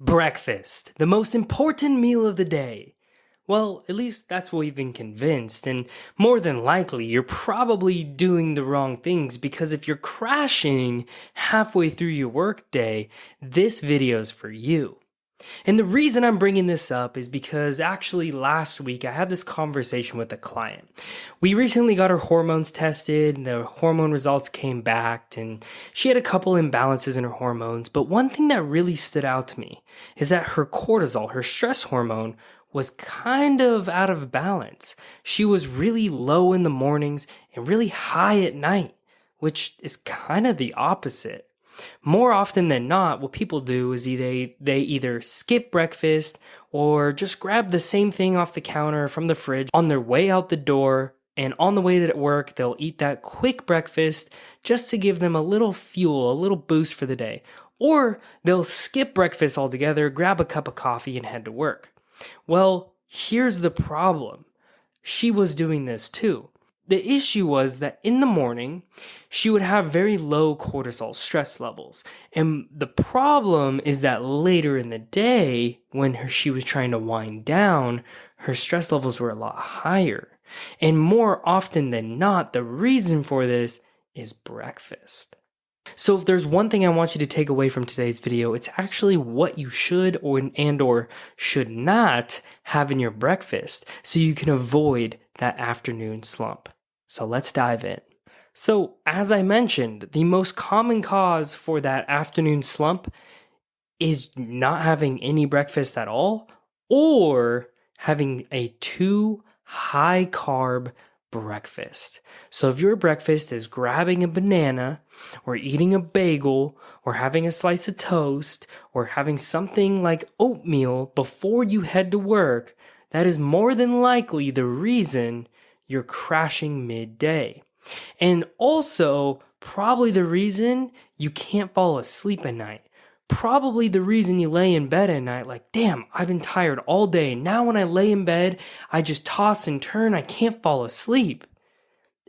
Breakfast, the most important meal of the day. Well, at least that's what we've been convinced, and more than likely, you're probably doing the wrong things because if you're crashing halfway through your workday, this video's for you. And the reason I'm bringing this up is because actually last week I had this conversation with a client. We recently got her hormones tested, the hormone results came back, and she had a couple imbalances in her hormones. But one thing that really stood out to me is that her cortisol, her stress hormone, was kind of out of balance. She was really low in the mornings and really high at night, which is kind of the opposite. More often than not, what people do is they either skip breakfast or just grab the same thing off the counter from the fridge on their way out the door, and on the way to work, they'll eat that quick breakfast just to give them a little fuel, a little boost for the day. Or they'll skip breakfast altogether, grab a cup of coffee, and head to work. Well, here's the problem. She was doing this too. The issue was that in the morning, she would have very low cortisol stress levels. And the problem is that later in the day, when she was trying to wind down, her stress levels were a lot higher. And more often than not, the reason for this is breakfast. So if there's one thing I want you to take away from today's video, it's actually what you should or should not have in your breakfast so you can avoid that afternoon slump. So let's dive in. So as I mentioned, the most common cause for that afternoon slump is not having any breakfast at all or having a too high carb breakfast. So if your breakfast is grabbing a banana or eating a bagel or having a slice of toast or having something like oatmeal before you head to work, that is more than likely the reason you're crashing midday. And also probably the reason you can't fall asleep at night. Probably the reason you lay in bed at night like, damn, I've been tired all day. Now when I lay in bed, I just toss and turn. I can't fall asleep.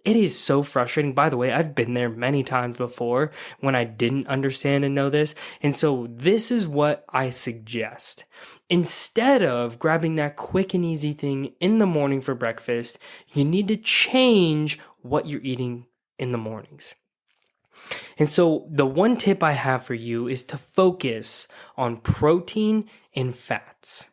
It is so frustrating. By the way, I've been there many times before when I didn't understand and know this. And so this is what I suggest. Instead of grabbing that quick and easy thing in the morning for breakfast, you need to change what you're eating in the mornings. And so the one tip I have for you is to focus on protein and fats.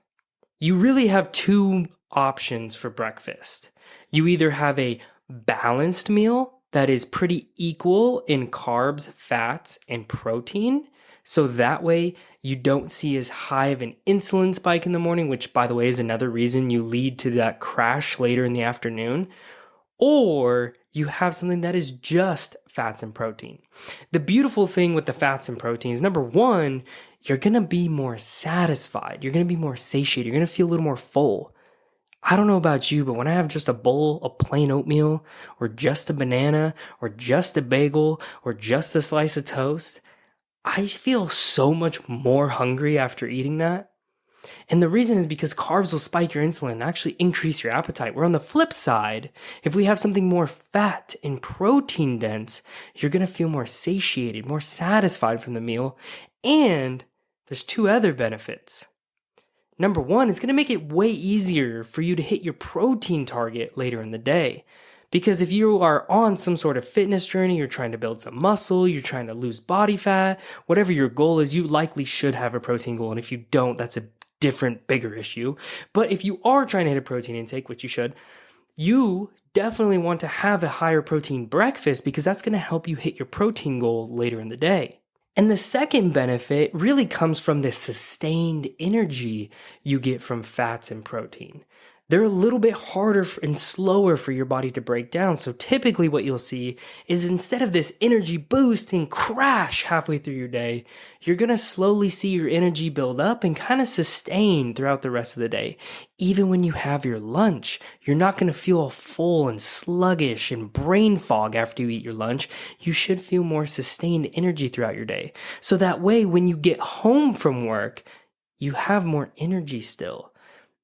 You really have two options for breakfast. You either have a balanced meal that is pretty equal in carbs, fats, and protein. So that way you don't see as high of an insulin spike in the morning, which by the way is another reason you lead to that crash later in the afternoon. Or you have something that is just fats and protein. The beautiful thing with the fats and proteins, number one, you're going to be more satisfied. You're going to be more satiated. You're going to feel a little more full. I don't know about you, but when I have just a bowl of plain oatmeal or just a banana or just a bagel or just a slice of toast, I feel so much more hungry after eating that. And the reason is because carbs will spike your insulin and actually increase your appetite. Where on the flip side, if we have something more fat and protein dense, you're going to feel more satiated, more satisfied from the meal. And there's two other benefits. Number one, it's going to make it way easier for you to hit your protein target later in the day. Because if you are on some sort of fitness journey, you're trying to build some muscle, you're trying to lose body fat, whatever your goal is, you likely should have a protein goal. And if you don't, that's a different, bigger issue. But if you are trying to hit a protein intake, which you should, you definitely want to have a higher protein breakfast because that's going to help you hit your protein goal later in the day. And the second benefit really comes from the sustained energy you get from fats and protein. They're a little bit harder and slower for your body to break down. So typically what you'll see is instead of this energy boost and crash halfway through your day, you're going to slowly see your energy build up and kind of sustain throughout the rest of the day. Even when you have your lunch, you're not going to feel full and sluggish and brain fog after you eat your lunch. You should feel more sustained energy throughout your day. So that way, when you get home from work, you have more energy still.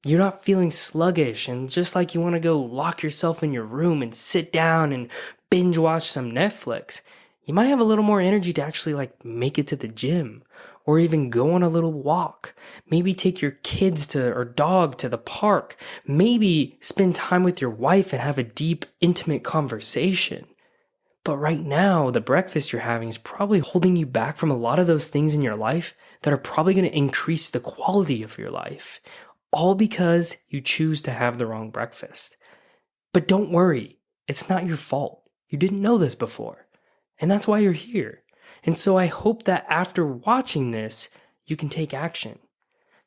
You're not feeling sluggish and just like you want to go lock yourself in your room and sit down and binge watch some Netflix. You might have a little more energy to actually make it to the gym or even go on a little walk. Maybe take your kids or dog to the park. Maybe spend time with your wife and have a deep, intimate conversation. But right now, the breakfast you're having is probably holding you back from a lot of those things in your life that are probably going to increase the quality of your life, all because you choose to have the wrong breakfast. But don't worry, it's not your fault. You didn't know this before, and that's why you're here. And so I hope that after watching this, you can take action.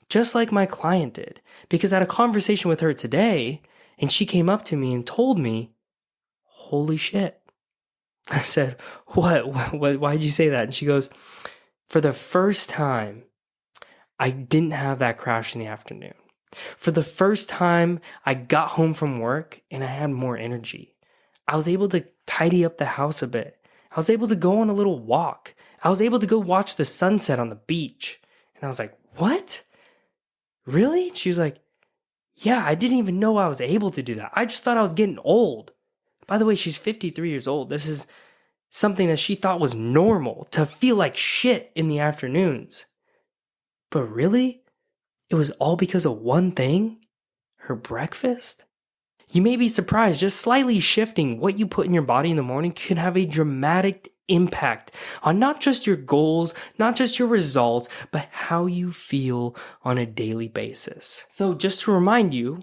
Just like my client did, because I had a conversation with her today, and she came up to me and told me, "Holy shit." I said, what? Why'd you say that? And she goes, "For the first time, I didn't have that crash in the afternoon. For the first time, I got home from work and I had more energy. I was able to tidy up the house a bit. I was able to go on a little walk. I was able to go watch the sunset on the beach." And I was like, "What? Really?" She was like, "Yeah, I didn't even know I was able to do that. I just thought I was getting old." By the way, she's 53 years old. This is something that she thought was normal, to feel like shit in the afternoons. But really, it was all because of one thing: her breakfast. You may be surprised, just slightly shifting what you put in your body in the morning can have a dramatic impact on not just your goals, not just your results, but how you feel on a daily basis. So just to remind you,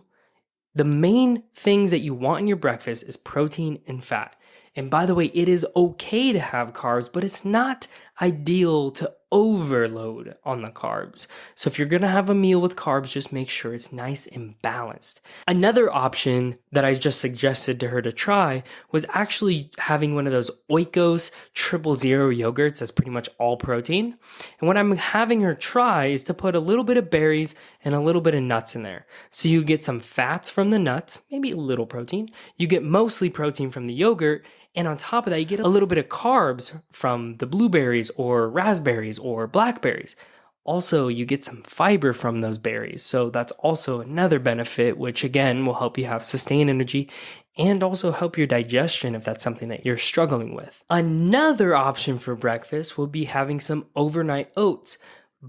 the main things that you want in your breakfast is protein and fat. And by the way, it is okay to have carbs, but it's not ideal to overload on the carbs. So if you're gonna have a meal with carbs, just make sure it's nice and balanced. Another option that I just suggested to her to try was actually having one of those Oikos 000 yogurts that's pretty much all protein. And what I'm having her try is to put a little bit of berries and a little bit of nuts in there. So you get some fats from the nuts, maybe a little protein. You get mostly protein from the yogurt. And on top of that, you get a little bit of carbs from the blueberries or raspberries or blackberries. Also, you get some fiber from those berries. So that's also another benefit, which again will help you have sustained energy and also help your digestion if that's something that you're struggling with. Another option for breakfast will be having some overnight oats.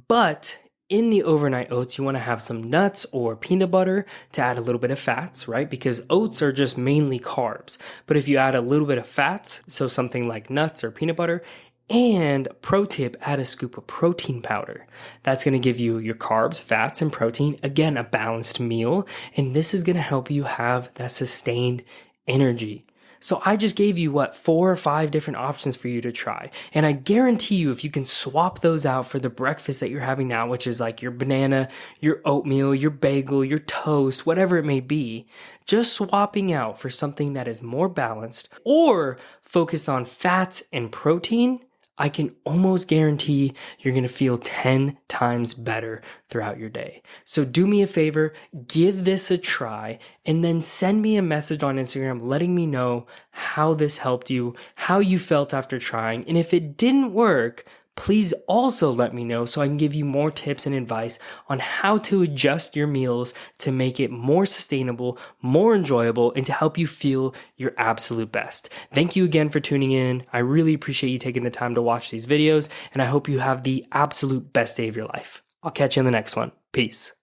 But in the overnight oats, you want to have some nuts or peanut butter to add a little bit of fats, right? Because oats are just mainly carbs. But if you add a little bit of fats, so something like nuts or peanut butter, and pro tip, add a scoop of protein powder. That's going to give you your carbs, fats, and protein. Again, a balanced meal. And this is going to help you have that sustained energy. So I just gave you 4 or 5 different options for you to try. And I guarantee you, if you can swap those out for the breakfast that you're having now, which is like your banana, your oatmeal, your bagel, your toast, whatever it may be, just swapping out for something that is more balanced or focus on fats and protein, I can almost guarantee you're going to feel 10 times better throughout your day. So do me a favor, give this a try, and then send me a message on Instagram letting me know how this helped you, how you felt after trying. And if it didn't work, please also let me know so I can give you more tips and advice on how to adjust your meals to make it more sustainable, more enjoyable, and to help you feel your absolute best. Thank you again for tuning in. I really appreciate you taking the time to watch these videos, and I hope you have the absolute best day of your life. I'll catch you in the next one. Peace.